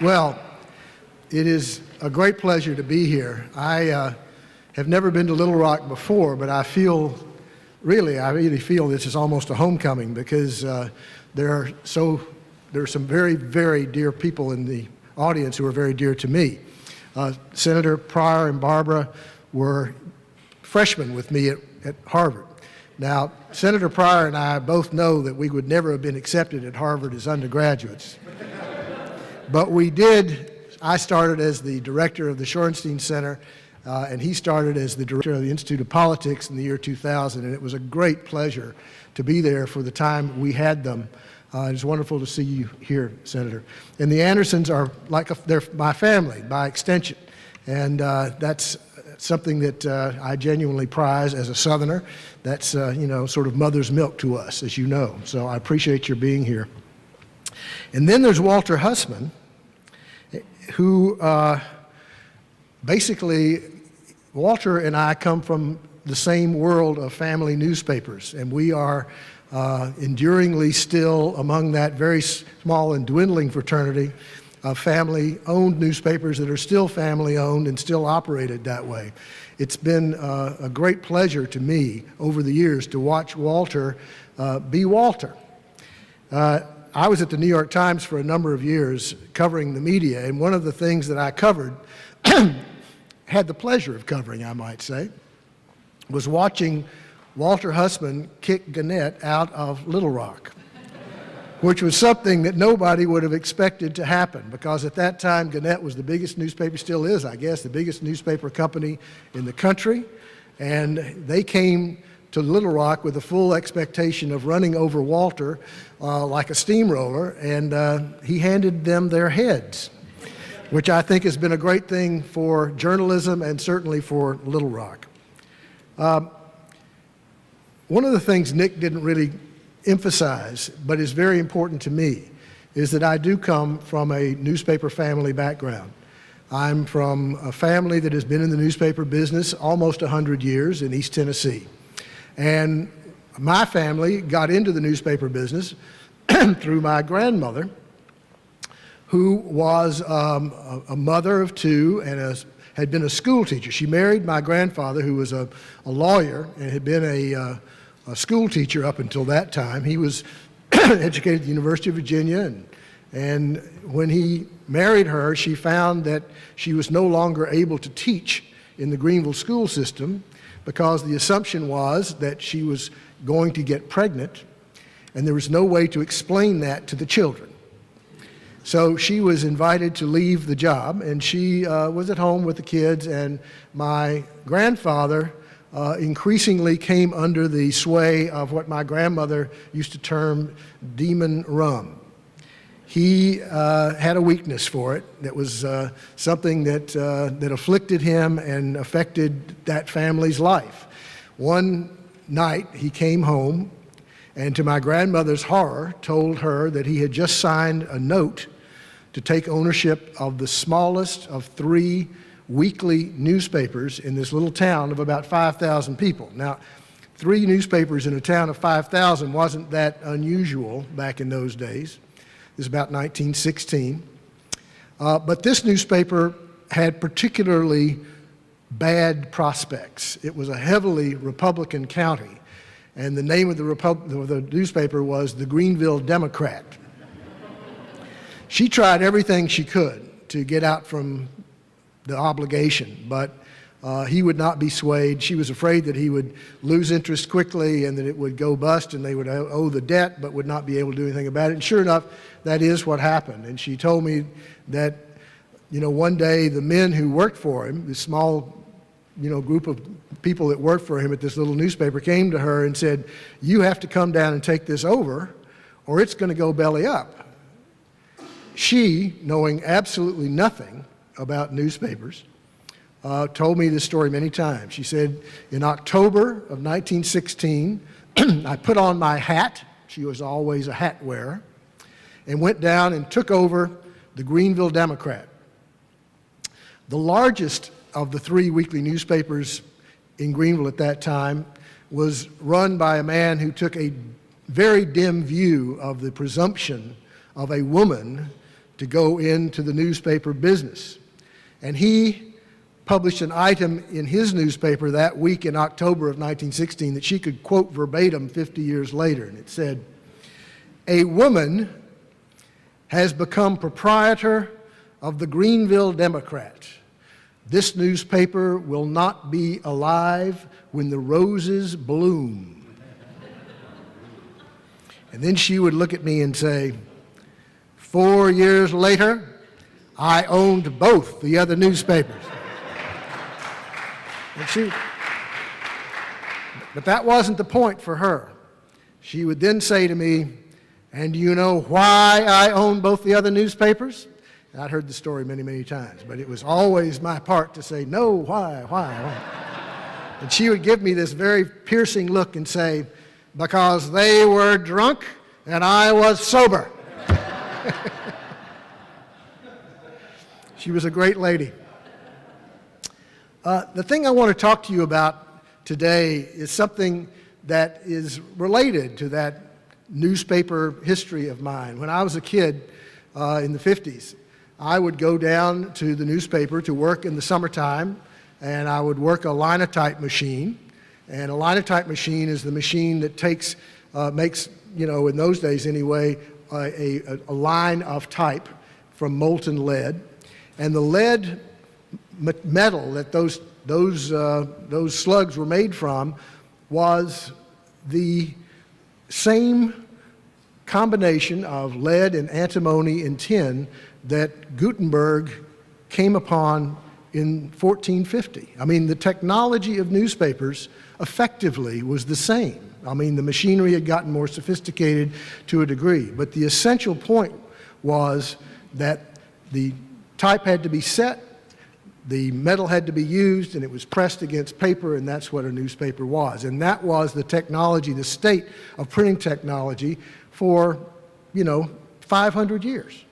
Well, it is a great pleasure to be here. I have never been to Little Rock before, but I really feel this is almost a homecoming because there are some very, very dear people in the audience who are very dear to me. Senator Pryor and Barbara were freshmen with me at Harvard. Now, Senator Pryor and I both know that we would never have been accepted at Harvard as undergraduates. But we did. I started as the director of the Shorenstein Center, and he started as the director of the Institute of Politics in the year 2000, and it was a great pleasure to be there for the time we had them. It's wonderful to see you here, Senator. And the Andersons are they're my family by extension, and that's something that I genuinely prize as a Southerner. That's sort of mother's milk to us, as you know. So I appreciate your being here. And then there's Walter Hussman, who basically, Walter and I come from the same world of family newspapers, and we are enduringly still among that very small and dwindling fraternity of family-owned newspapers that are still family-owned and still operated that way. It's been a great pleasure to me over the years to watch Walter be Walter. I was at the New York Times for a number of years covering the media, and one of the things that I covered, had the pleasure of covering, I might say, was watching Walter Hussman kick Gannett out of Little Rock, which was something that nobody would have expected to happen, because at that time Gannett was the biggest newspaper, still is, I guess, the biggest newspaper company in the country, and they came to Little Rock with a full expectation of running over Walter like a steamroller, and he handed them their heads, which I think has been a great thing for journalism and certainly for Little Rock. One of the things Nick didn't really emphasize, but is very important to me, is that I do come from a newspaper family background. I'm from a family that has been in the newspaper business almost 100 years in East Tennessee. And my family got into the newspaper business through my grandmother, who was a mother of two and had been a school teacher. She married my grandfather, who was a lawyer and had been a school teacher up until that time. He was educated at the University of Virginia, and when he married her, she found that she was no longer able to teach in the Greenville school system because the assumption was that she was going to get pregnant, and there was no way to explain that to the children. So she was invited to leave the job, and she was at home with the kids, and my grandfather increasingly came under the sway of what my grandmother used to term demon rum. He had a weakness for it. That was something that afflicted him and affected that family's life. One night he came home and, to my grandmother's horror, told her that he had just signed a note to take ownership of the smallest of 3 weekly newspapers in this little town of about 5,000 people. Now, 3 newspapers in a town of 5,000 wasn't that unusual back in those days. It was about 1916. But this newspaper had particularly bad prospects. It was a heavily Republican county, and the name of the newspaper was the Greenville Democrat. She tried everything she could to get out from the obligation, but he would not be swayed. She was afraid that he would lose interest quickly and that it would go bust and they would owe the debt but would not be able to do anything about it. And sure enough, that is what happened. And she told me that, one day the men who worked for him, this small, group of people that worked for him at this little newspaper, came to her and said, "You have to come down and take this over or it's going to go belly up." She, knowing absolutely nothing about newspapers, told me this story many times. She said, in October of 1916, I put on my hat, she was always a hat wearer, and went down and took over the Greenville Democrat. The largest of the 3 weekly newspapers in Greenville at that time was run by a man who took a very dim view of the presumption of a woman to go into the newspaper business. And he published an item in his newspaper that week in October of 1916 that she could quote verbatim 50 years later. And it said, "A woman has become proprietor of the Greenville Democrat. This newspaper will not be alive when the roses bloom." And then she would look at me and say, 4 years later, I owned both the other newspapers. But that wasn't the point for her. She would then say to me, "And do you know why I own both the other newspapers?" And I'd heard the story many, many times, but it was always my part to say, "No, why?" And she would give me this very piercing look and say, "Because they were drunk and I was sober." She was a great lady. The thing I want to talk to you about today is something that is related to that newspaper history of mine. When I was a kid in the 50s, I would go down to the newspaper to work in the summertime, and I would work a linotype machine. And a linotype machine is the machine that makes, in those days anyway, a line of type from molten lead. And the lead metal that those slugs were made from was the same combination of lead and antimony and tin that Gutenberg came upon in 1450. I mean, the technology of newspapers effectively was the same. I mean, the machinery had gotten more sophisticated to a degree, but the essential point was that the type had to be set, the metal had to be used, and it was pressed against paper, and that's what a newspaper was. And that was the technology, the state of printing technology for, 500 years.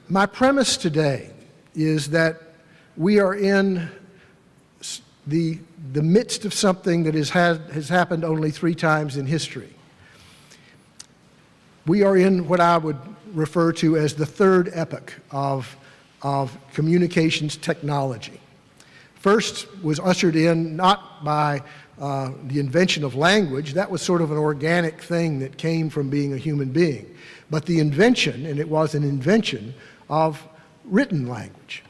My premise today is that we are in the midst of something that has happened only 3 times in history. We are in what I would refer to as the third epoch of communications technology. First was ushered in not by the invention of language. That was sort of an organic thing that came from being a human being. But the invention, and it was an invention, of written language.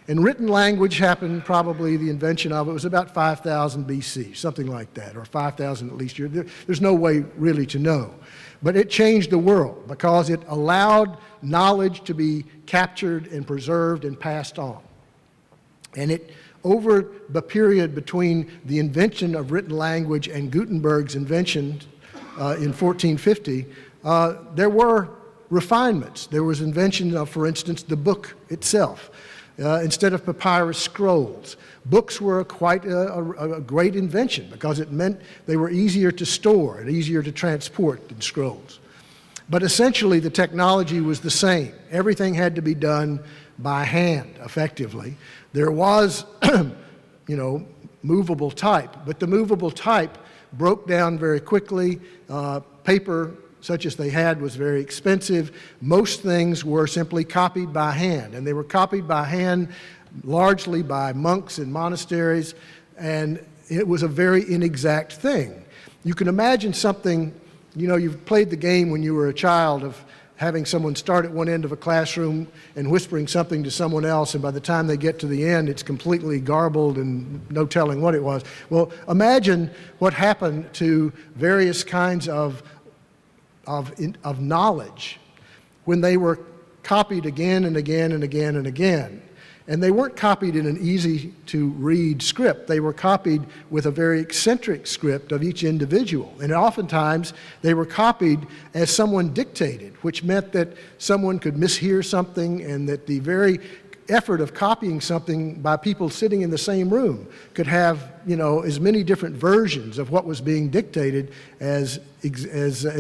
And written language happened, probably the invention of it was about 5,000 BC, something like that, or 5,000 at least. There's no way really to know. But it changed the world because it allowed knowledge to be captured and preserved and passed on. And it, over the period between the invention of written language and Gutenberg's invention in 1450, there were refinements. There was invention of, for instance, the book itself. Instead of papyrus scrolls, books were quite a great invention because it meant they were easier to store and easier to transport than scrolls. But essentially, the technology was the same. Everything had to be done by hand, effectively. There was, movable type, but the movable type broke down very quickly. Paper, such as they had, was very expensive. Most things were simply copied by hand, and they were copied by hand largely by monks in monasteries, and it was a very inexact thing. You can imagine something, you've played the game when you were a child of having someone start at one end of a classroom and whispering something to someone else, and by the time they get to the end, it's completely garbled and no telling what it was. Well, imagine what happened to various kinds of knowledge when they were copied again and again and again and again. And they weren't copied in an easy-to-read script. They were copied with a very eccentric script of each individual. And oftentimes, they were copied as someone dictated, which meant that someone could mishear something and that the very effort of copying something by people sitting in the same room could have, as many different versions of what was being dictated as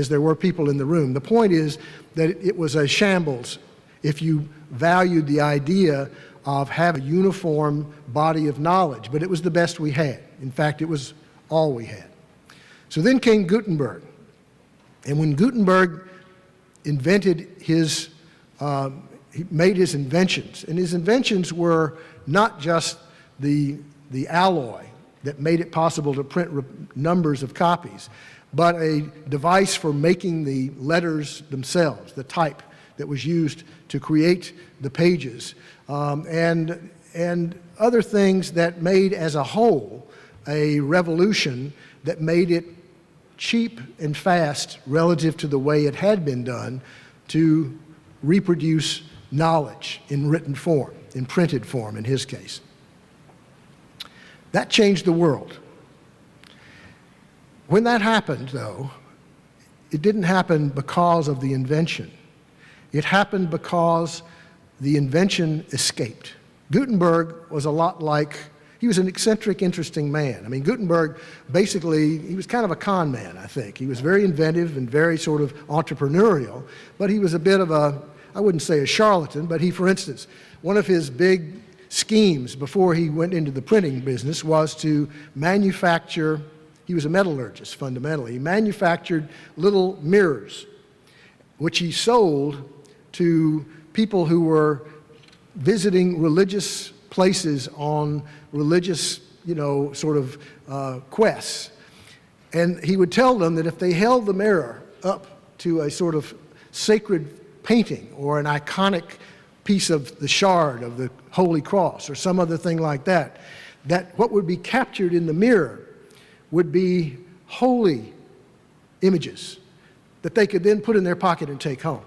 there were people in the room. The point is that it was a shambles if you valued the idea of having a uniform body of knowledge, but it was the best we had. In fact, it was all we had. So then came Gutenberg. And when Gutenberg invented he made his inventions. And his inventions were not just the alloy that made it possible to print numbers of copies, but a device for making the letters themselves, the type that was used to create the pages, and other things that made as a whole a revolution that made it cheap and fast relative to the way it had been done to reproduce knowledge in written form, in printed form in his case. That changed the world. When that happened, though, it didn't happen because of the invention. It happened because the invention escaped. Gutenberg was a lot like, he was an eccentric, interesting man. I mean, Gutenberg, basically, he was kind of a con man, I think. He was very inventive and very sort of entrepreneurial, but he was a bit of a, I wouldn't say a charlatan, but he, for instance, one of his big schemes before he went into the printing business was to manufacture, he was a metallurgist fundamentally, he manufactured little mirrors, which he sold to people who were visiting religious places on religious, sort of quests. And he would tell them that if they held the mirror up to a sort of sacred painting or an iconic piece of the shard of the Holy Cross or some other thing like that, that what would be captured in the mirror would be holy images that they could then put in their pocket and take home.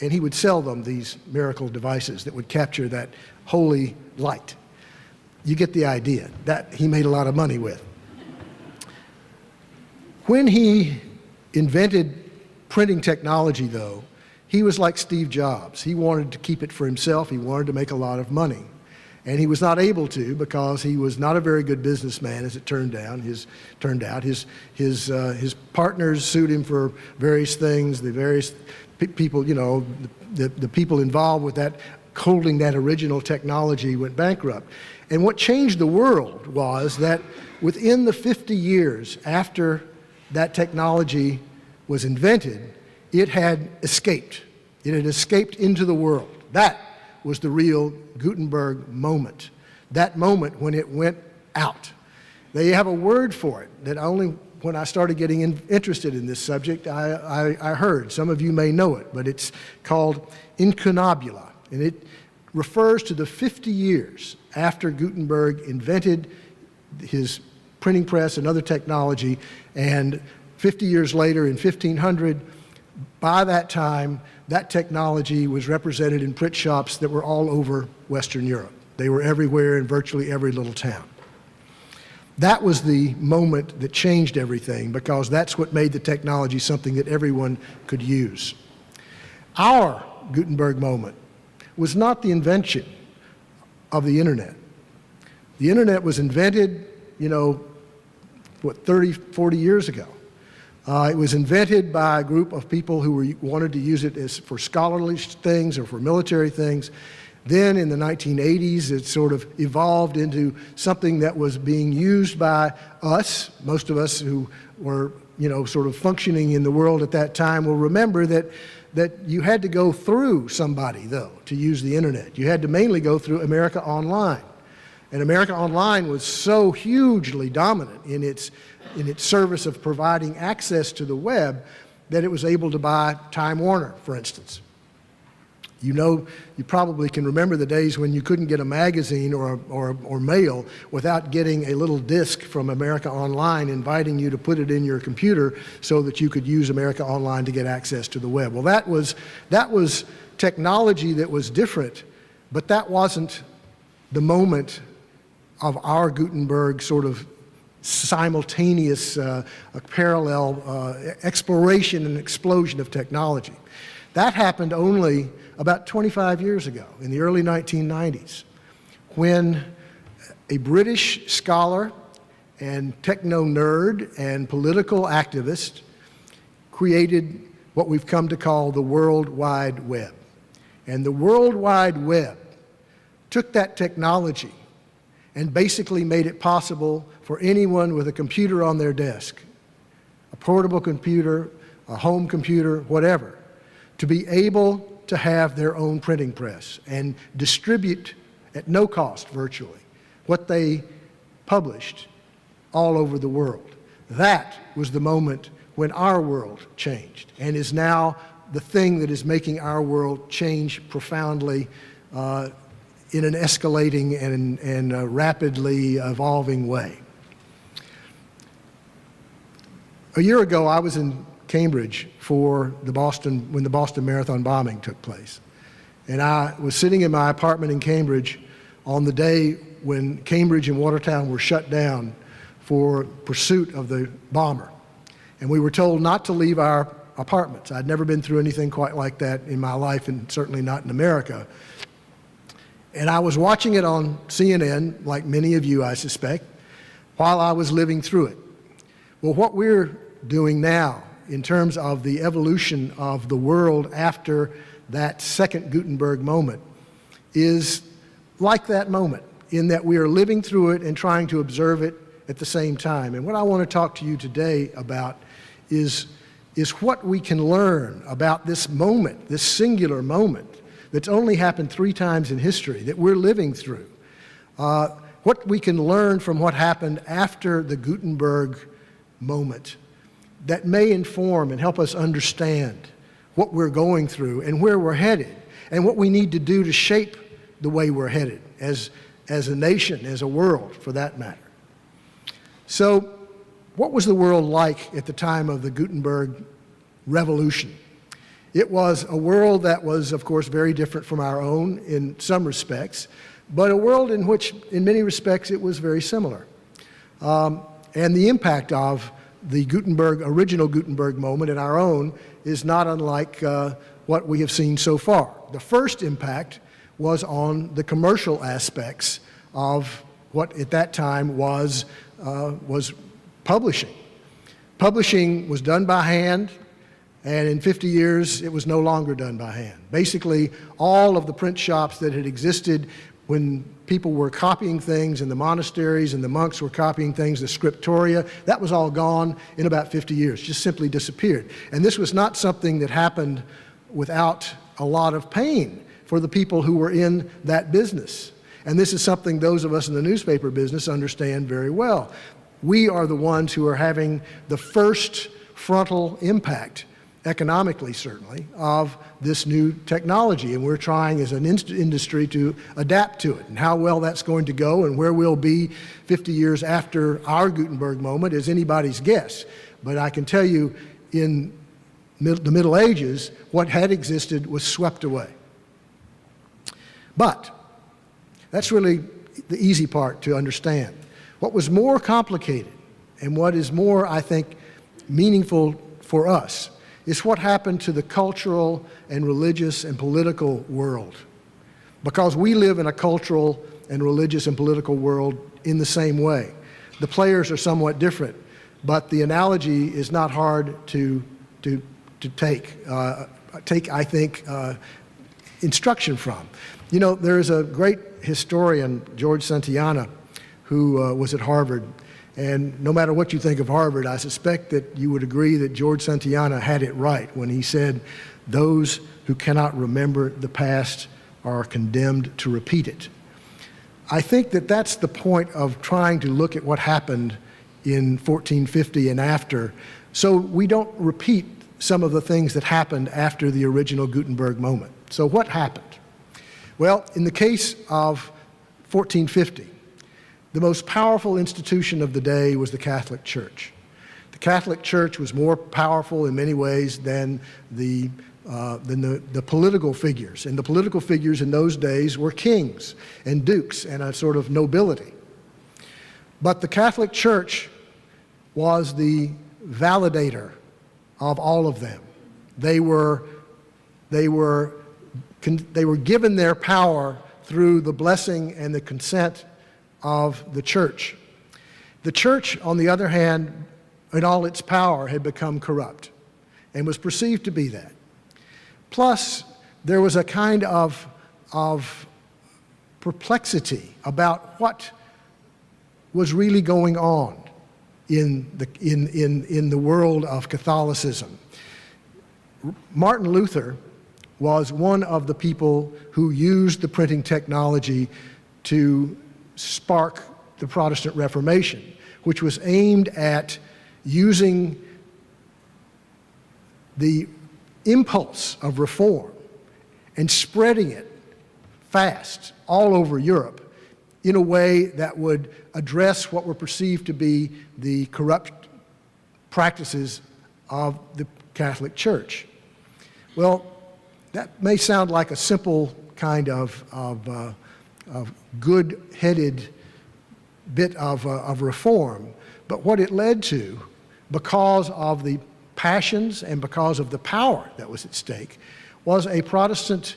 And he would sell them these miracle devices that would capture that holy light. You get the idea. That he made a lot of money with. When he invented printing technology, though, he was like Steve Jobs. He wanted to keep it for himself. He wanted to make a lot of money. And he was not able to because he was not a very good businessman, as it turned out. His partners sued him for various things. The various people, the people involved with that, holding that original technology, went bankrupt. And what changed the world was that within the 50 years after that technology was invented, it had escaped. It had escaped into the world. That was the real Gutenberg moment. That moment when it went out. They have a word for it that only when I started getting interested in this subject, I heard. Some of you may know it, but it's called incunabula. And it refers to the 50 years after Gutenberg invented his printing press and other technology, and 50 years later in 1500, by that time, that technology was represented in print shops that were all over Western Europe. They were everywhere in virtually every little town. That was the moment that changed everything, because that's what made the technology something that everyone could use. Our Gutenberg moment was not the invention of the internet. The internet was invented, 30, 40 years ago. It was invented by a group of people who wanted to use it for scholarly things or for military things. Then in the 1980s, it sort of evolved into something that was being used by us. Most of us who were, sort of functioning in the world at that time will remember that you had to go through somebody, though, to use the internet. You had to mainly go through America Online. And America Online was so hugely dominant in its service of providing access to the web that it was able to buy Time Warner, for instance. You probably can remember the days when you couldn't get a magazine or mail without getting a little disc from America Online inviting you to put it in your computer so that you could use America Online to get access to the web. Well, that was technology that was different, but that wasn't the moment of our Gutenberg sort of simultaneous, parallel exploration and explosion of technology. That happened only about 25 years ago, in the early 1990s, when a British scholar and techno-nerd and political activist created what we've come to call the World Wide Web. And the World Wide Web took that technology and basically made it possible for anyone with a computer on their desk, a portable computer, a home computer, whatever, to be able to have their own printing press and distribute at no cost virtually what they published all over the world. That was the moment when our world changed and is now the thing that is making our world change profoundly in an escalating and rapidly evolving way. A year ago, I was in Cambridge when the Boston Marathon bombing took place. And I was sitting in my apartment in Cambridge on the day when Cambridge and Watertown were shut down for pursuit of the bomber. And we were told not to leave our apartments. I'd never been through anything quite like that in my life, and certainly not in America. And I was watching it on CNN, like many of you, I suspect, while I was living through it. Well, what we're doing now in terms of the evolution of the world after that second Gutenberg moment is like that moment, in that we are living through it and trying to observe it at the same time. And what I want to talk to you today about is what we can learn about this moment, this singular moment that's only happened 3 times in history that we're living through. What we can learn from what happened after the Gutenberg moment that may inform and help us understand what we're going through and where we're headed and what we need to do to shape the way we're headed as a nation, as a world, for that matter. So, what was the world like at the time of the Gutenberg Revolution? It was a world that was, of course, very different from our own in some respects, but a world in which, in many respects, it was very similar. And the impact of the original Gutenberg moment in our own is not unlike what we have seen so far. The first impact was on the commercial aspects of what at that time was publishing. Publishing was done by hand, and in 50 years it was no longer done by hand. Basically, all of the print shops that had existed when people were copying things in the monasteries and the monks were copying things, the scriptoria, that was all gone in about 50 years, just simply disappeared. And this was not something that happened without a lot of pain for the people who were in that business. And this is something those of us in the newspaper business understand very well. We are the ones who are having the first frontal impact, economically certainly, of this new technology. And we're trying as an industry to adapt to it. And how well that's going to go and where we'll be 50 years after our Gutenberg moment is anybody's guess. But I can tell you, in the Middle Ages, what had existed was swept away. But that's really the easy part to understand. What was more complicated and what is more, I think, meaningful for us is what happened to the cultural and religious and political world. Because we live in a cultural and religious and political world in the same way. The players are somewhat different, but the analogy is not hard to take, I think, instruction from. You know, there's a great historian, George Santayana, who was at Harvard. And no matter what you think of Harvard, I suspect that you would agree that George Santayana had it right when he said, "Those who cannot remember the past are condemned to repeat it." I think that that's the point of trying to look at what happened in 1450 and after, so we don't repeat some of the things that happened after the original Gutenberg moment. So what happened? Well, in the case of 1450, the most powerful institution of the day was the Catholic Church. The Catholic Church was more powerful in many ways than the political figures. And the political figures in those days were kings and dukes and a sort of nobility. But the Catholic Church was the validator of all of them. They were given their power through the blessing and the consent of the church. The church, on the other hand, in all its power, had become corrupt and was perceived to be that. Plus, there was a kind of perplexity about what was really going on in the world of Catholicism. Martin Luther was one of the people who used the printing technology to spark the Protestant Reformation, which was aimed at using the impulse of reform and spreading it fast all over Europe in a way that would address what were perceived to be the corrupt practices of the Catholic Church. Well, that may sound like a simple kind of good-headed bit of reform, but what it led to, because of the passions and because of the power that was at stake, was a Protestant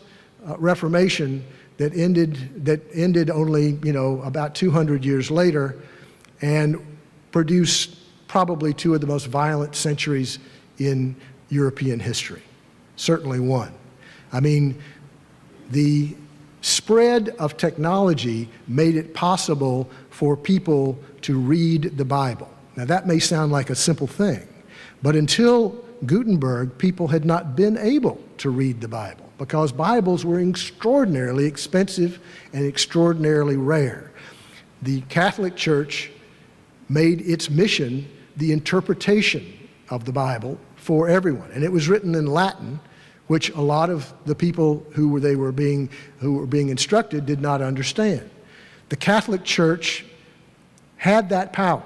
Reformation that ended only, about 200 years later, and produced probably two of the most violent centuries in European history, certainly one. I mean, the spread of technology made it possible for people to read the Bible. Now, that may sound like a simple thing, but until Gutenberg, people had not been able to read the Bible because Bibles were extraordinarily expensive and extraordinarily rare. The Catholic Church made its mission the interpretation of the Bible for everyone, and it was written in Latin, which a lot of the people who were being instructed did not understand. The Catholic Church had that power.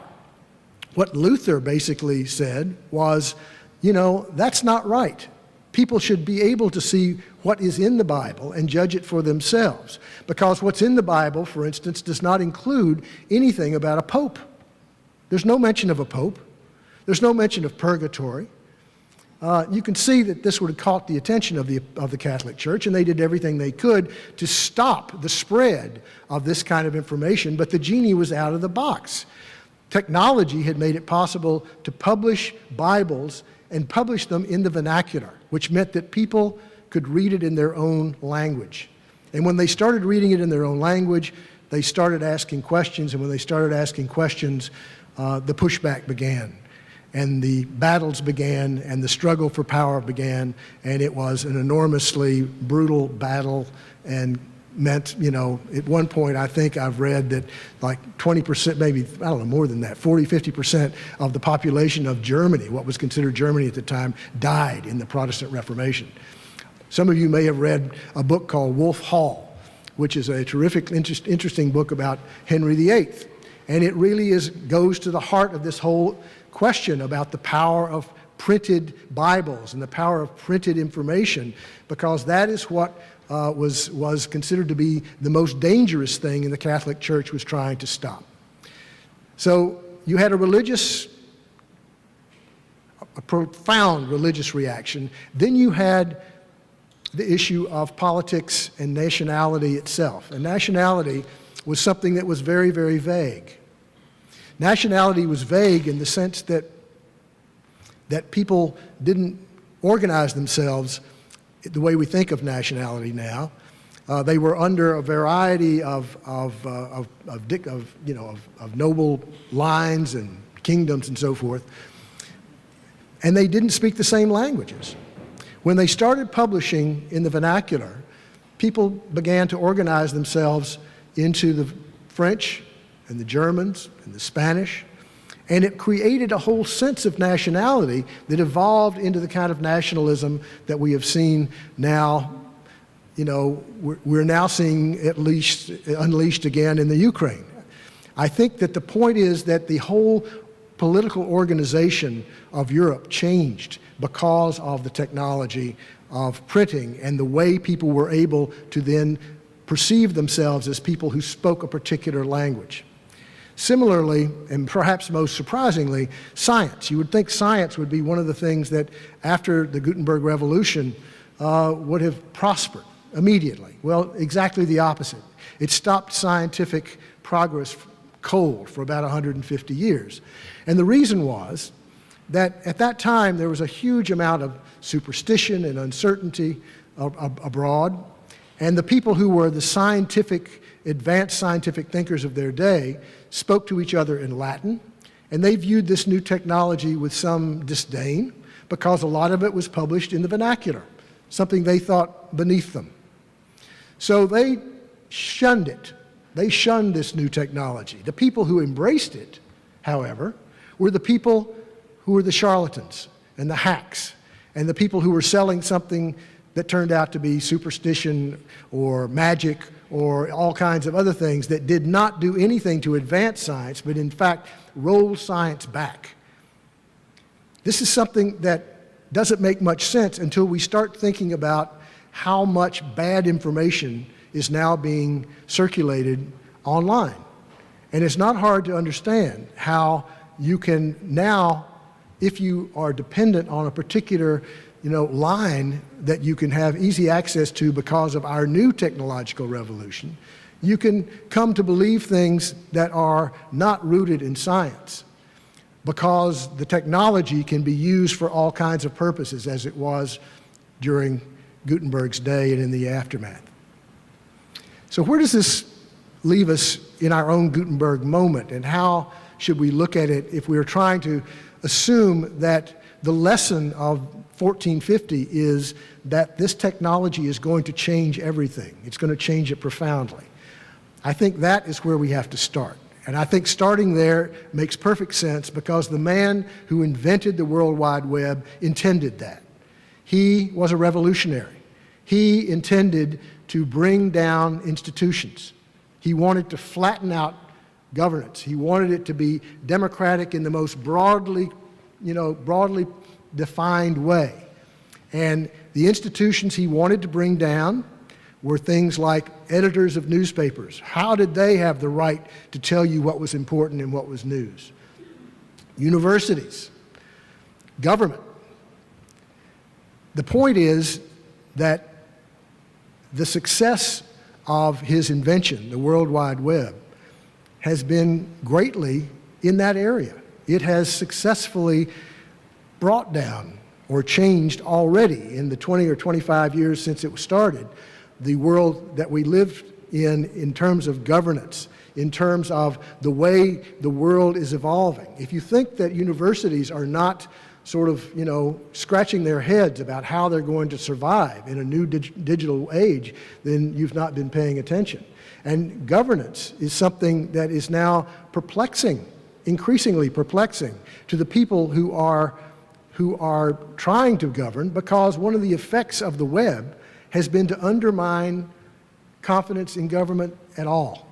What Luther basically said was, that's not right. People should be able to see what is in the Bible and judge it for themselves, because what's in the Bible, for instance, does not include anything about a pope. There's no mention of a pope. There's no mention of purgatory. You can see that this would have caught the attention of the Catholic Church, and they did everything they could to stop the spread of this kind of information, but the genie was out of the box. Technology had made it possible to publish Bibles and publish them in the vernacular, which meant that people could read it in their own language. And when they started reading it in their own language, they started asking questions, and when they started asking questions, the pushback began. And the battles began, and the struggle for power began, and it was an enormously brutal battle, and meant, at one point I think I've read that like 20%, maybe, I don't know, more than that, 40, 50% of the population of Germany, what was considered Germany at the time, died in the Protestant Reformation. Some of you may have read a book called Wolf Hall, which is a terrific, interesting book about Henry VIII. And it really goes to the heart of this whole question about the power of printed Bibles and the power of printed information, because that is what was considered to be the most dangerous thing in the Catholic Church was trying to stop. So you had a profound religious reaction. Then you had the issue of politics and nationality itself. And nationality was something that was very, very vague. Nationality was vague in the sense that people didn't organize themselves the way we think of nationality now. They were under a variety of noble lines and kingdoms and so forth, and they didn't speak the same languages. When they started publishing in the vernacular, people began to organize themselves into the French and the Germans and the Spanish, and it created a whole sense of nationality that evolved into the kind of nationalism that we have seen now. We're now seeing at least unleashed again in the Ukraine. I think that the point is that the whole political organization of Europe changed because of the technology of printing and the way people were able to then perceive themselves as people who spoke a particular language. Similarly, and perhaps most surprisingly, science. You would think science would be one of the things that after the Gutenberg Revolution would have prospered immediately. Well, exactly the opposite. It stopped scientific progress cold for about 150 years. And the reason was that at that time there was a huge amount of superstition and uncertainty abroad, and the people who were the advanced scientific thinkers of their day spoke to each other in Latin, and they viewed this new technology with some disdain because a lot of it was published in the vernacular. something they thought beneath them. So they shunned it. They shunned this new technology. The people who embraced it, however, were the people who were the charlatans and the hacks and the people who were selling something that turned out to be superstition or magic or all kinds of other things that did not do anything to advance science, but in fact rolled science back. This is something that doesn't make much sense until we start thinking about how much bad information is now being circulated online. And it's not hard to understand how you can now, if you are dependent on a particular line that you can have easy access to because of our new technological revolution, you can come to believe things that are not rooted in science because the technology can be used for all kinds of purposes, as it was during Gutenberg's day and in the aftermath. So where does this leave us in our own Gutenberg moment, and how should we look at it if we are trying to assume that the lesson of 1450 is that this technology is going to change everything? It's going to change it profoundly. I think that is where we have to start. And I think starting there makes perfect sense because the man who invented the World Wide Web intended that. He was a revolutionary. He intended to bring down institutions. He wanted to flatten out governance. He wanted it to be democratic in the most broadly defined way. And the institutions he wanted to bring down were things like editors of newspapers. How did they have the right to tell you what was important and what was news? Universities, government. The point is that the success of his invention, the World Wide Web, has been greatly in that area. It has successfully brought down or changed already in the 20 or 25 years since it was started, the world that we live in terms of governance, in terms of the way the world is evolving. If you think that universities are not sort of, scratching their heads about how they're going to survive in a new digital age, then you've not been paying attention. And governance is something that is now perplexing, increasingly perplexing to the people who are trying to govern, because one of the effects of the web has been to undermine confidence in government at all.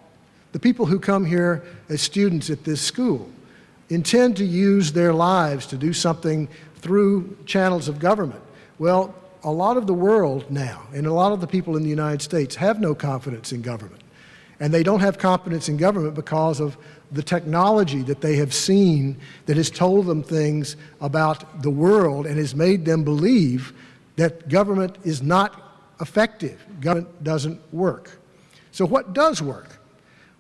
The people who come here as students at this school intend to use their lives to do something through channels of government. Well, a lot of the world now, and a lot of the people in the United States, have no confidence in government. And they don't have confidence in government because of the technology that they have seen that has told them things about the world and has made them believe that government is not effective. Government doesn't work. So what does work?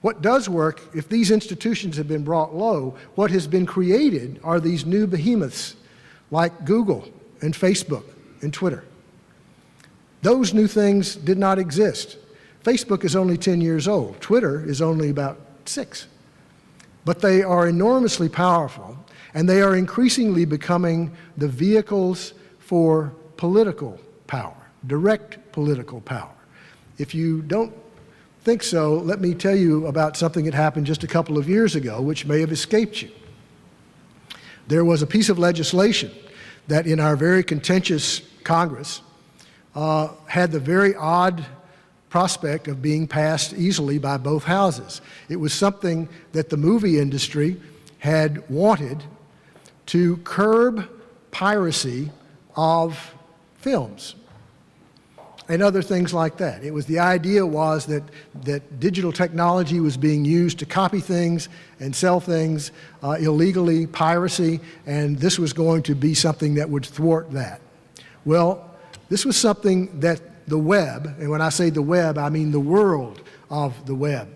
What does work, if these institutions have been brought low, what has been created are these new behemoths like Google and Facebook and Twitter. Those new things did not exist. Facebook is only 10 years old. Twitter is only about 6. But they are enormously powerful, and they are increasingly becoming the vehicles for political power, direct political power. If you don't think so, let me tell you about something that happened just a couple of years ago, which may have escaped you. There was a piece of legislation that in our very contentious Congress had the very odd prospect of being passed easily by both houses. It was something that the movie industry had wanted to curb piracy of films and other things like that. It was, the idea was that digital technology was being used to copy things and sell things illegally, piracy, and this was going to be something that would thwart that. Well, this was something that the web, and when I say the web, I mean the world of the web,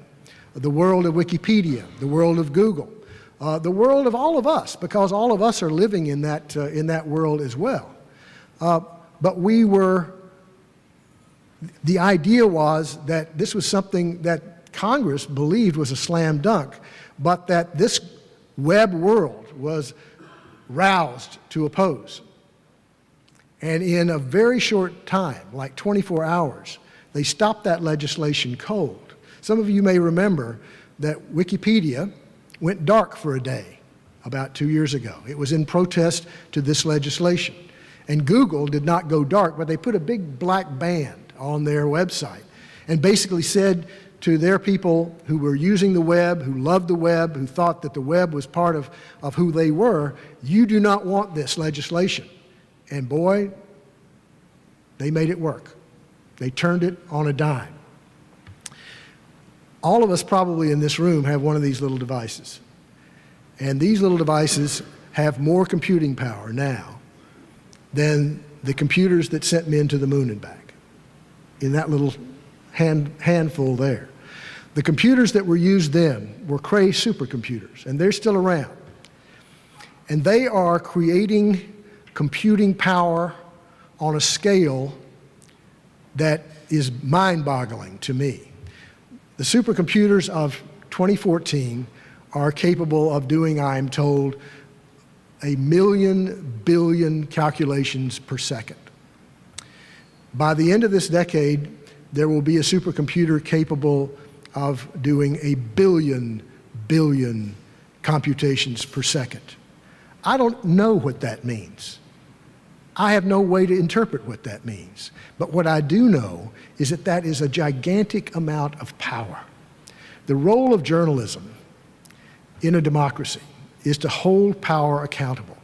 the world of Wikipedia, the world of Google, the world of all of us, because all of us are living in that world as well. But the idea was that this was something that Congress believed was a slam dunk, but that this web world was roused to oppose. And in a very short time, like 24 hours, they stopped that legislation cold. Some of you may remember that Wikipedia went dark for a day about 2 years ago. It was in protest to this legislation. And Google did not go dark, but they put a big black band on their website and basically said to their people who were using the web, who loved the web, who thought that the web was part of who they were, you do not want this legislation. And boy, they made it work. They turned it on a dime. All of us probably in this room have one of these little devices. And these little devices have more computing power now than the computers that sent men to the moon and back, in that little handful there. The computers that were used then were Cray supercomputers, and they're still around. And they are creating computing power on a scale that is mind-boggling to me. The supercomputers of 2014 are capable of doing, I'm told, 1,000,000 billion calculations per second. By the end of this decade, there will be a supercomputer capable of doing 1 billion computations per second. I don't know what that means. I have no way to interpret what that means. But what I do know is that that is a gigantic amount of power. The role of journalism in a democracy is to hold power accountable.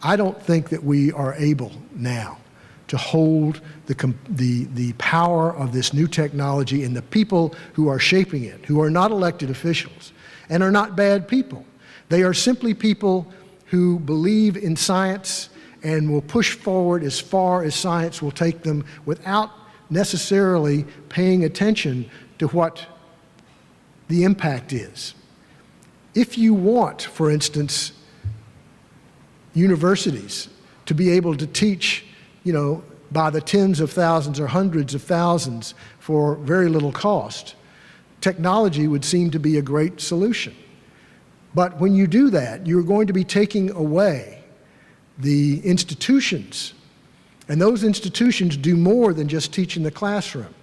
I don't think that we are able now to hold the power of this new technology and the people who are shaping it, who are not elected officials and are not bad people. They are simply people who believe in science and will push forward as far as science will take them without necessarily paying attention to what the impact is. If you want, for instance, universities to be able to teach, by the tens of thousands or hundreds of thousands for very little cost, technology would seem to be a great solution. But when you do that, you're going to be taking away the institutions. And those institutions do more than just teach in the classroom.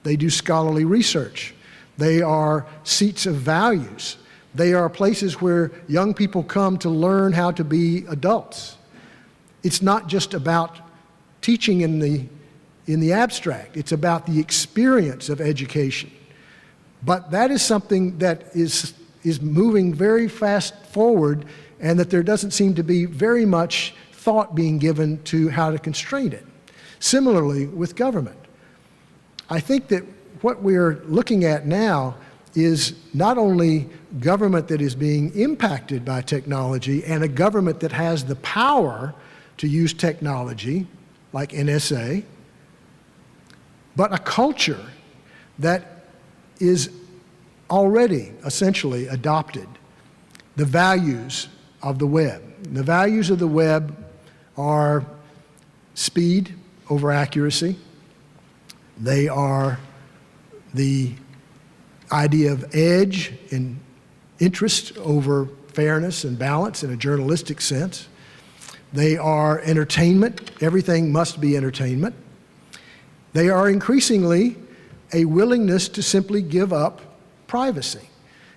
They do scholarly research. They are seats of values. They are places where young people come to learn how to be adults. It's not just about teaching in the abstract. It's about the experience of education. But that is something that is moving very fast forward, and that there doesn't seem to be very much thought being given to how to constrain it. Similarly with government. I think that what we're looking at now is not only government that is being impacted by technology and a government that has the power to use technology, like NSA, but a culture that is already essentially adopted the values of the web. The values of the web are speed over accuracy. They are the idea of edge and interest over fairness and balance in a journalistic sense. They are entertainment. Everything must be entertainment. They are increasingly a willingness to simply give up privacy.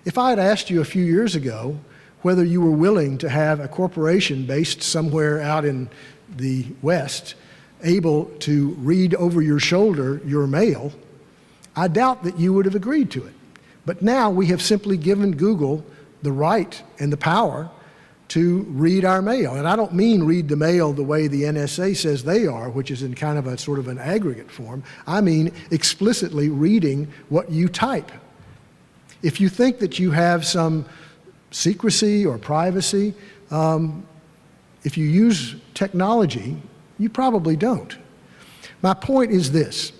If I had asked you a few years ago whether you were willing to have a corporation based somewhere out in the West able to read over your shoulder your mail, I doubt that you would have agreed to it. But now we have simply given Google the right and the power to read our mail. And I don't mean read the mail the way the NSA says they are, which is in kind of a sort of an aggregate form. I mean explicitly reading what you type. If you think that you have some secrecy or privacy, if you use technology, you probably don't. My point is this.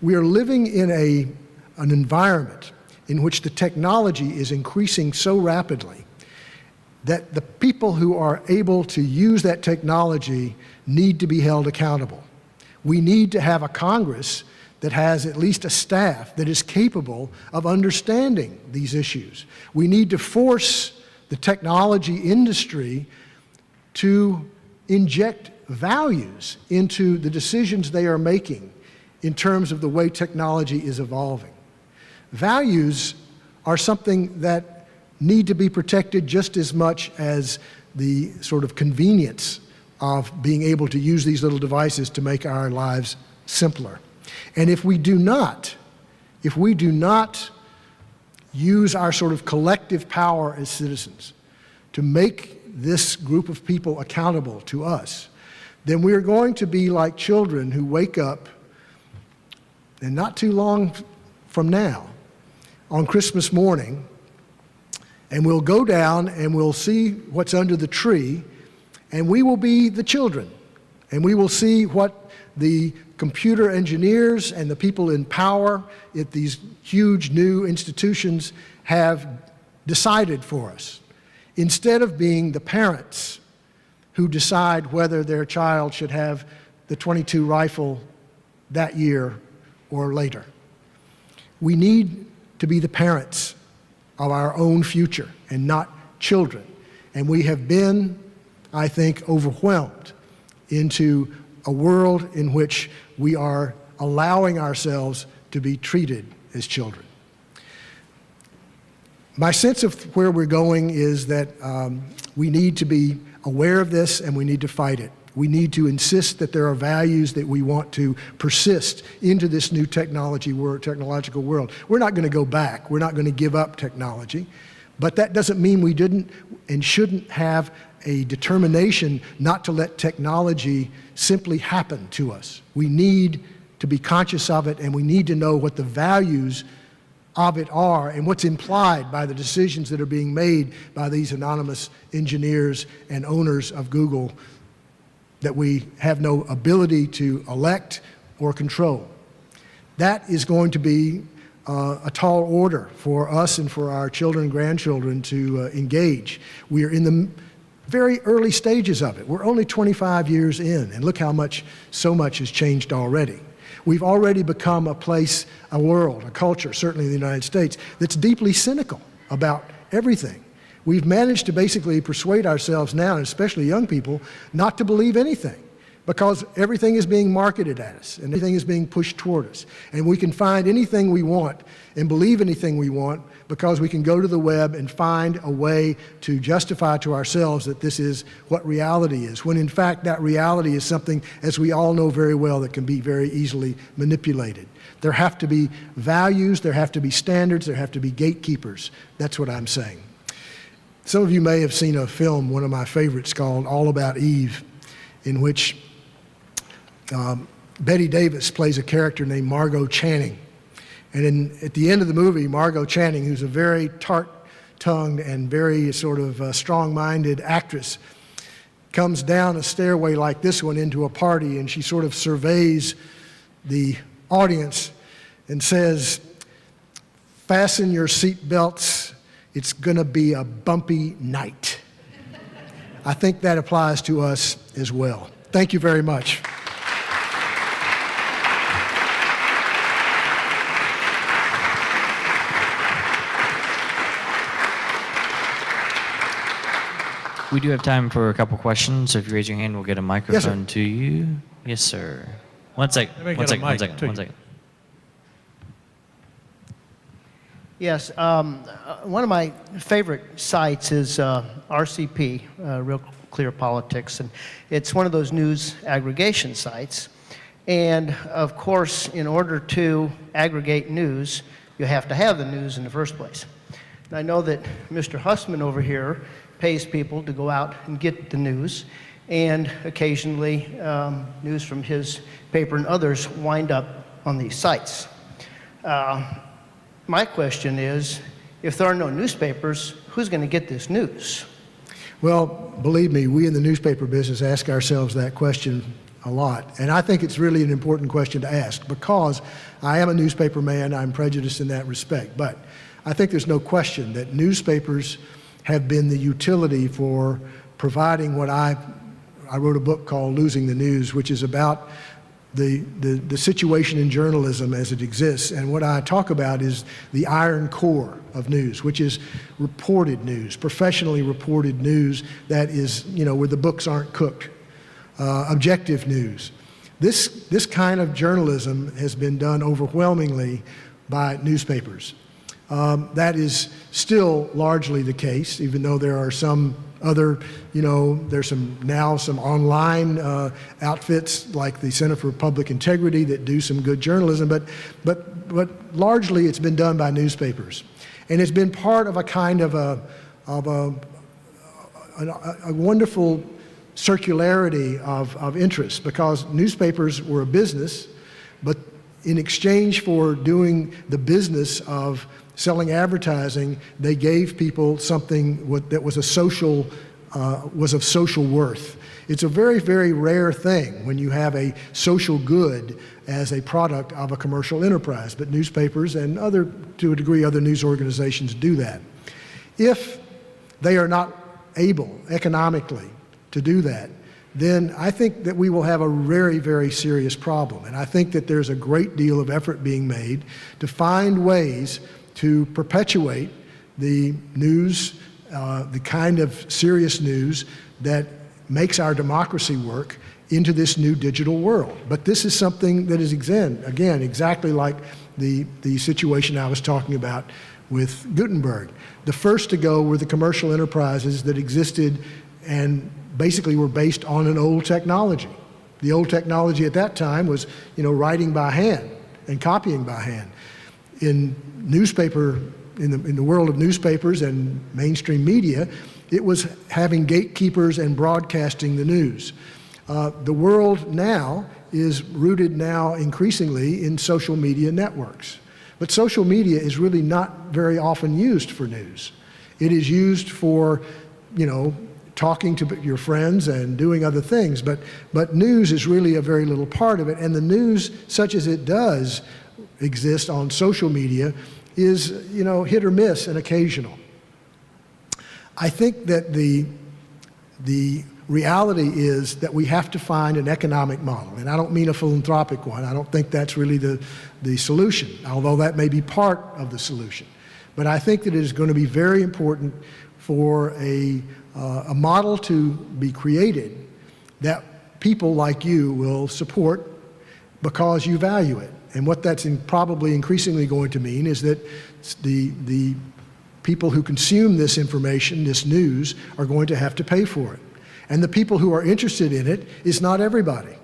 We are living in an environment in which the technology is increasing so rapidly that the people who are able to use that technology need to be held accountable. We need to have a Congress that has at least a staff that is capable of understanding these issues. We need to force the technology industry to inject values into the decisions they are making in terms of the way technology is evolving. Values are something that need to be protected just as much as the sort of convenience of being able to use these little devices to make our lives simpler. And if we do not use our sort of collective power as citizens to make this group of people accountable to us, then we're going to be like children who wake up, and not too long from now, on Christmas morning, and we'll go down and we'll see what's under the tree, and we will be the children, and we will see what the computer engineers and the people in power at these huge new institutions have decided for us, instead of being the parents who decide whether their child should have the .22 rifle that year or later. We need to be the parents of our own future and not children. And we have been, I think, overwhelmed into a world in which we are allowing ourselves to be treated as children. My sense of where we're going is that we need to be aware of this and we need to fight it. We need to insist that there are values that we want to persist into this new technological world. We're not going to go back. We're not going to give up technology. But that doesn't mean we didn't and shouldn't have a determination not to let technology simply happen to us. We need to be conscious of it, and we need to know what the values of it are and what's implied by the decisions that are being made by these anonymous engineers and owners of Google that we have no ability to elect or control. That is going to be a tall order for us and for our children and grandchildren to engage. We are in the very early stages of it. We're only 25 years in, and look how so much has changed already. We've already become a place, a world, a culture, certainly in the United States, that's deeply cynical about everything. We've managed to basically persuade ourselves now, and especially young people, not to believe anything, because everything is being marketed at us and everything is being pushed toward us. And we can find anything we want and believe anything we want because we can go to the web and find a way to justify to ourselves that this is what reality is, when in fact that reality is something, as we all know very well, that can be very easily manipulated. There have to be values, there have to be standards, there have to be gatekeepers. That's what I'm saying. Some of you may have seen a film, one of my favorites, called All About Eve, in which Bette Davis plays a character named Margot Channing. And at the end of the movie, Margot Channing, who's a very tart-tongued and very sort of strong-minded actress, comes down a stairway like this one into a party, and she sort of surveys the audience and says, "Fasten your seatbelts. It's going to be a bumpy night." I think that applies to us as well. Thank you very much. We do have time for a couple questions, so if you raise your hand, we'll get a microphone to you. Yes, sir. One second. One second. Yes, one of my favorite sites is RCP, Real Clear Politics, and it's one of those news aggregation sites. And of course, in order to aggregate news, you have to have the news in the first place. And I know that Mr. Hussman over here pays people to go out and get the news, and occasionally news from his paper and others wind up on these sites. My question is, if there are no newspapers, who's going to get this news? Well, believe me, we in the newspaper business ask ourselves that question a lot. And I think it's really an important question to ask, because I am a newspaper man, I'm prejudiced in that respect. But I think there's no question that newspapers have been the utility for providing what I wrote a book called Losing the News, which is about the situation in journalism as it exists. And what I talk about is the iron core of news, which is reported news, professionally reported news that is, where the books aren't cooked. objective news. This kind of journalism has been done overwhelmingly by newspapers. That is still largely the case, even though there are some other, there's some online outfits like the Center for Public Integrity that do some good journalism, but largely it's been done by newspapers. And it's been part of a kind of a wonderful circularity of interest, because newspapers were a business, but in exchange for doing the business of selling advertising, they gave people something that was was of social worth. It's a very, very rare thing when you have a social good as a product of a commercial enterprise, but newspapers and to a degree, other news organizations do that. If they are not able economically to do that, then I think that we will have a very, very serious problem. And I think that there's a great deal of effort being made to find ways to perpetuate the news, the kind of serious news that makes our democracy work into this new digital world. But this is something that is, again, exactly like the situation I was talking about with Gutenberg. The first to go were the commercial enterprises that existed and basically were based on an old technology. The old technology at that time was, writing by hand and copying by hand. In the world of newspapers and mainstream media, it was having gatekeepers and broadcasting the news. The world now is rooted now increasingly in social media networks. But social media is really not very often used for news. It is used for, talking to your friends and doing other things, but news is really a very little part of it, and the news, such as it does exist on social media, is, hit or miss and occasional. I think that the reality is that we have to find an economic model, and I don't mean a philanthropic one. I don't think that's really the solution, although that may be part of the solution. But I think that it is going to be very important for a model to be created that people like you will support because you value it. And what that's probably increasingly going to mean is that the people who consume this information, this news, are going to have to pay for it. And the people who are interested in it is not everybody.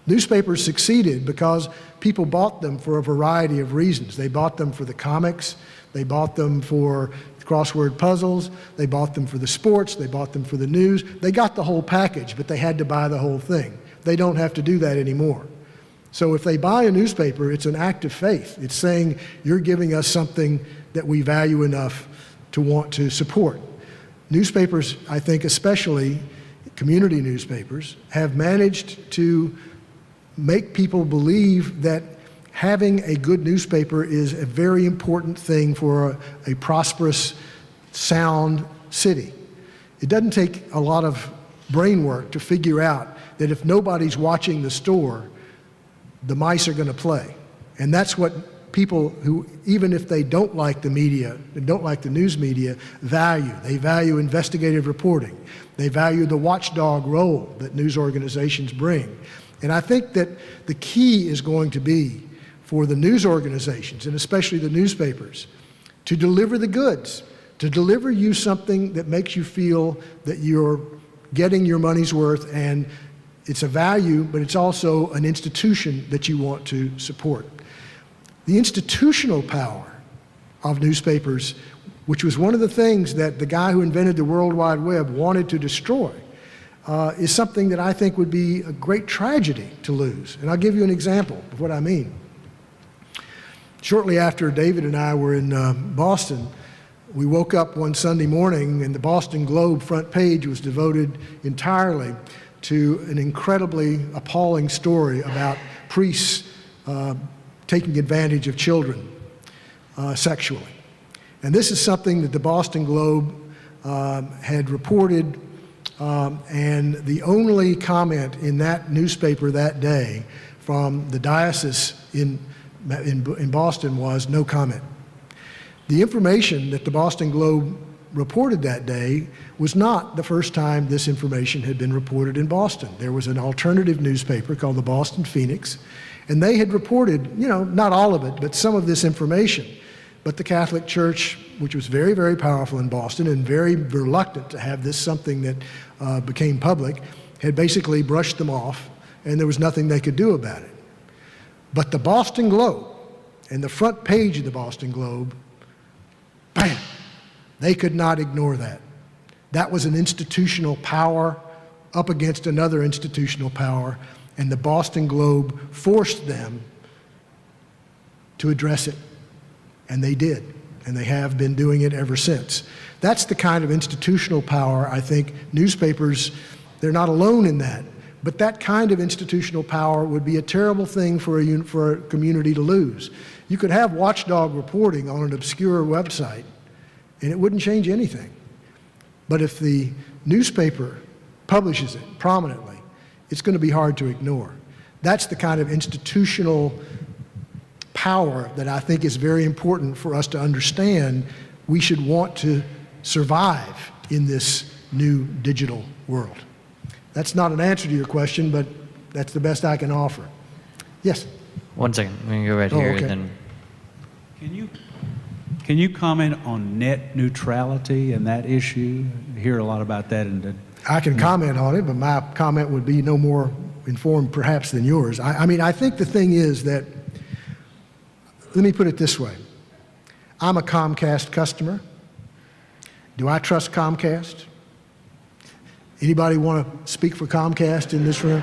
Newspapers succeeded because people bought them for a variety of reasons. They bought them for the comics, they bought them for crossword puzzles, they bought them for the sports, they bought them for the news. They got the whole package, but they had to buy the whole thing. They don't have to do that anymore. So if they buy a newspaper, it's an act of faith. It's saying, you're giving us something that we value enough to want to support. Newspapers, I think especially community newspapers, have managed to make people believe that having a good newspaper is a very important thing for a prosperous, sound city. It doesn't take a lot of brain work to figure out that if nobody's watching the store, the mice are going to play. And that's what people who, even if they don't like the media, and don't like the news media, value. They value investigative reporting. They value the watchdog role that news organizations bring. And I think that the key is going to be for the news organizations, and especially the newspapers, to deliver the goods, to deliver you something that makes you feel that you're getting your money's worth, and it's a value, but it's also an institution that you want to support. The institutional power of newspapers, which was one of the things that the guy who invented the World Wide Web wanted to destroy, is something that I think would be a great tragedy to lose. And I'll give you an example of what I mean. Shortly after David and I were in Boston, we woke up one Sunday morning and the Boston Globe front page was devoted entirely to an incredibly appalling story about priests taking advantage of children sexually. And this is something that the Boston Globe had reported, and the only comment in that newspaper that day from the diocese in Boston was no comment. The information that the Boston Globe reported that day was not the first time this information had been reported in Boston. There was an alternative newspaper called the Boston Phoenix, and they had reported, you know, not all of it, but some of this information. But the Catholic Church, which was very, very powerful in Boston and very reluctant to have this something that became public, had basically brushed them off, and there was nothing they could do about it. But the Boston Globe, and the front page of the Boston Globe, bam, they could not ignore that. That was an institutional power up against another institutional power, and the Boston Globe forced them to address it. And they did, and they have been doing it ever since. That's the kind of institutional power I think newspapers, they're not alone in that, but that kind of institutional power would be a terrible thing for a community to lose. You could have watchdog reporting on an obscure website, and it wouldn't change anything. But if the newspaper publishes it prominently, it's going to be hard to ignore. That's the kind of institutional power that I think is very important for us to understand we should want to survive in this new digital world. That's not an answer to your question, but that's the best I can offer. Yes? 1 second. I'm going to go right here. Okay. Then. Can you comment on net neutrality and that issue? I hear a lot about that. I can comment on it, but my comment would be no more informed perhaps than yours. I mean, I think the thing is that, let me put it this way. I'm a Comcast customer. Do I trust Comcast? Anybody want to speak for Comcast in this room?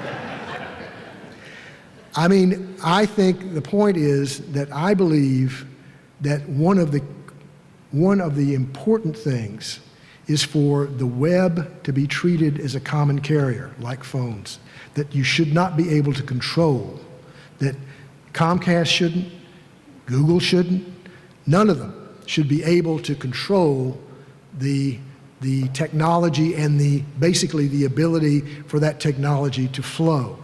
I mean, I think the point is that I believe that one of the important things is for the web to be treated as a common carrier, like phones, that you should not be able to control, that Comcast shouldn't, Google shouldn't, none of them should be able to control the technology and basically the ability for that technology to flow.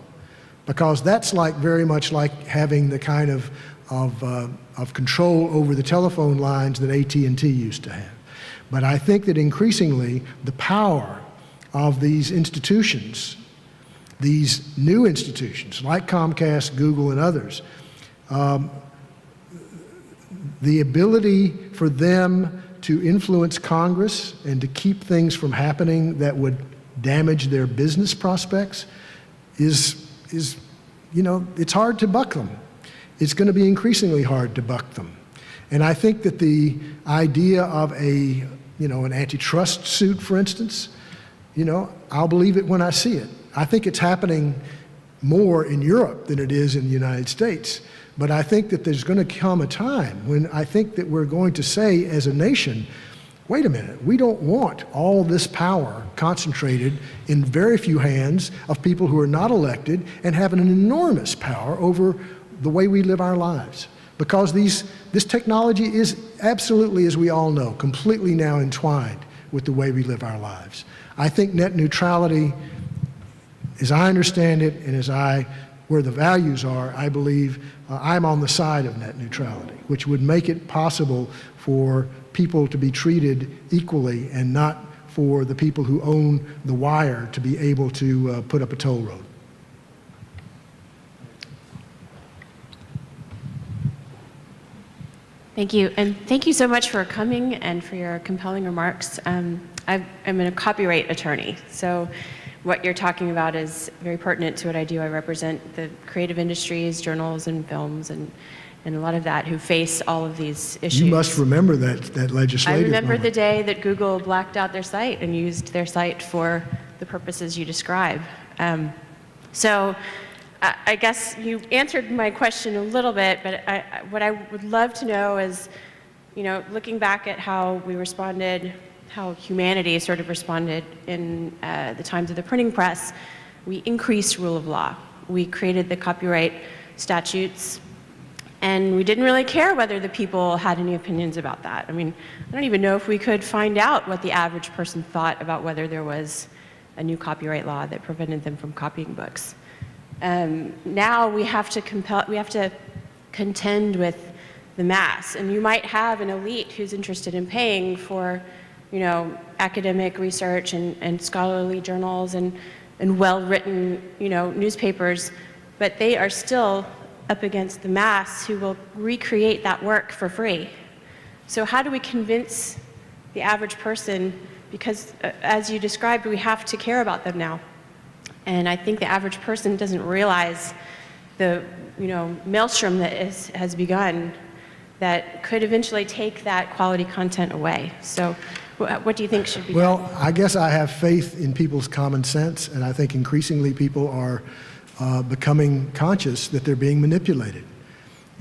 Because that's like very much like having the kind of control over the telephone lines that AT&T used to have. But I think that increasingly the power of these institutions, these new institutions like Comcast, Google, and others, the ability for them to influence Congress and to keep things from happening that would damage their business prospects is, you know, it's hard to buck them. It's going to be increasingly hard to buck them. And I think that the idea of an antitrust suit, for instance, you know, I'll believe it when I see it. I think it's happening more in Europe than it is in the United States. But I think that there's going to come a time when I think that we're going to say as a nation, wait a minute, we don't want all this power concentrated in very few hands of people who are not elected and have an enormous power over the way we live our lives. Because this technology is absolutely, as we all know, completely now entwined with the way we live our lives. I think net neutrality, as I understand it and where the values are, I believe I'm on the side of net neutrality, which would make it possible for people to be treated equally and not for the people who own the wire to be able to put up a toll road. Thank you, and thank you so much for coming and for your compelling remarks. I'm a copyright attorney, so what you're talking about is very pertinent to what I do. I represent the creative industries, journals and films, and a lot of that who face all of these issues. You must remember that legislative I remember moment. the day that Google blacked out their site and used their site for the purposes you describe. So I guess you answered my question a little bit, but what I would love to know is, you know, looking back at how we responded, how humanity sort of responded in the times of the printing press, we increased rule of law. We created the copyright statutes, and we didn't really care whether the people had any opinions about that. I mean, I don't even know if we could find out what the average person thought about whether there was a new copyright law that prevented them from copying books. Now we have to contend with the mass, and you might have an elite who's interested in paying for academic research and scholarly journals and well-written, newspapers, but they are still up against the mass who will recreate that work for free. So how do we convince the average person? Because as you described, we have to care about them now. And I think the average person doesn't realize the maelstrom that has begun that could eventually take that quality content away. So what do you think should be done? Well, I guess I have faith in people's common sense, and I think increasingly people are becoming conscious that they're being manipulated.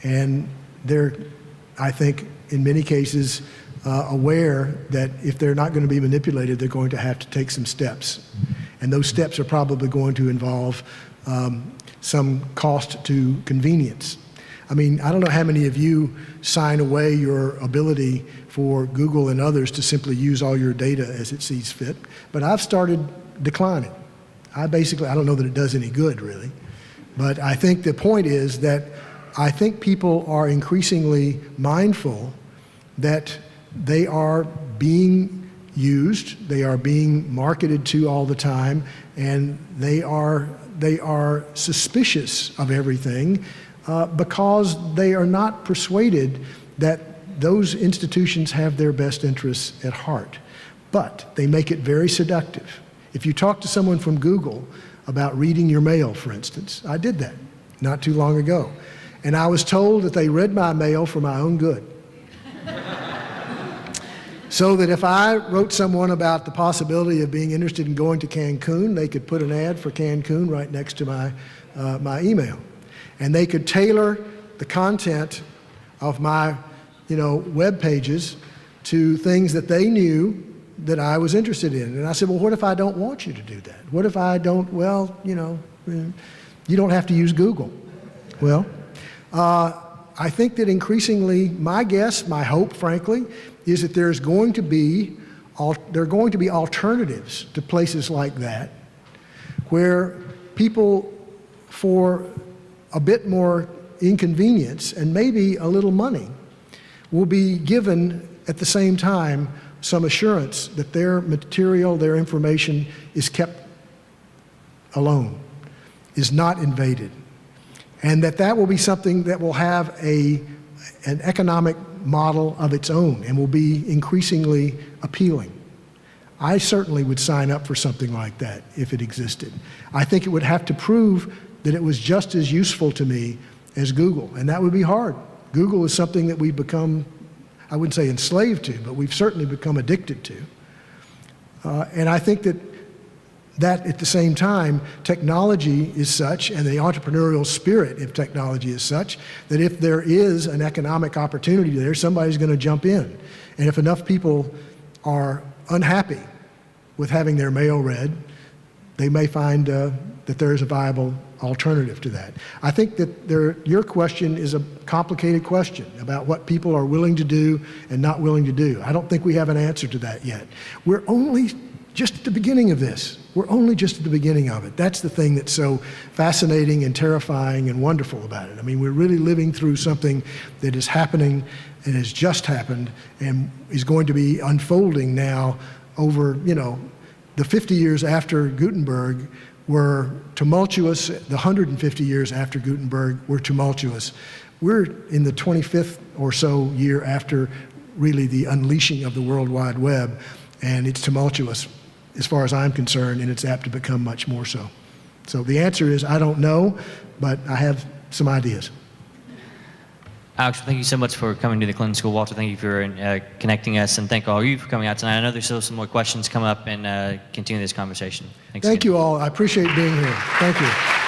And they're, I think, in many cases, aware that if they're not going to be manipulated, they're going to have to take some steps. And those steps are probably going to involve some cost to convenience. I mean, I don't know how many of you sign away your ability for Google and others to simply use all your data as it sees fit, but I've started declining. I don't know that it does any good, really. But I think the point is that I think people are increasingly mindful that they are being used, they are being marketed to all the time, and they are suspicious of everything because they are not persuaded that those institutions have their best interests at heart. But they make it very seductive. If you talk to someone from Google about reading your mail, for instance, I did that not too long ago, and I was told that they read my mail for my own good. So that if I wrote someone about the possibility of being interested in going to Cancun, they could put an ad for Cancun right next to my email. And they could tailor the content of my web pages to things that they knew that I was interested in. And I said, well, what if I don't want you to do that? What if I don't, well, you don't have to use Google. Well, I think that increasingly, my guess, my hope, frankly, is that there are going to be alternatives to places like that, where people, for a bit more inconvenience and maybe a little money, will be given at the same time some assurance that their material, their information is kept alone, is not invaded, and that will be something that will have an economic model of its own and will be increasingly appealing. I certainly would sign up for something like that if it existed. I think it would have to prove that it was just as useful to me as Google, and that would be hard. Google is something that we've become, I wouldn't say enslaved to, but we've certainly become addicted to. And I think that at the same time, technology is such, and the entrepreneurial spirit of technology is such, that if there is an economic opportunity there, somebody's going to jump in. And if enough people are unhappy with having their mail read, they may find that there is a viable alternative to that. I think that your question is a complicated question about what people are willing to do and not willing to do. I don't think we have an answer to that yet. We're only just at the beginning of this. We're only just at the beginning of it. That's the thing that's so fascinating and terrifying and wonderful about it. I mean, we're really living through something that is happening and has just happened and is going to be unfolding now over, the 50 years after Gutenberg were tumultuous. The 150 years after Gutenberg were tumultuous. We're in the 25th or so year after really the unleashing of the World Wide Web, and it's tumultuous as far as I'm concerned, and it's apt to become much more so. So the answer is I don't know, but I have some ideas. Alex, thank you so much for coming to the Clinton School. Walter, thank you for connecting us, and thank all of you for coming out tonight. I know there's still some more questions come up and continue this conversation. Thanks Thank again. you all. I appreciate being here. Thank you.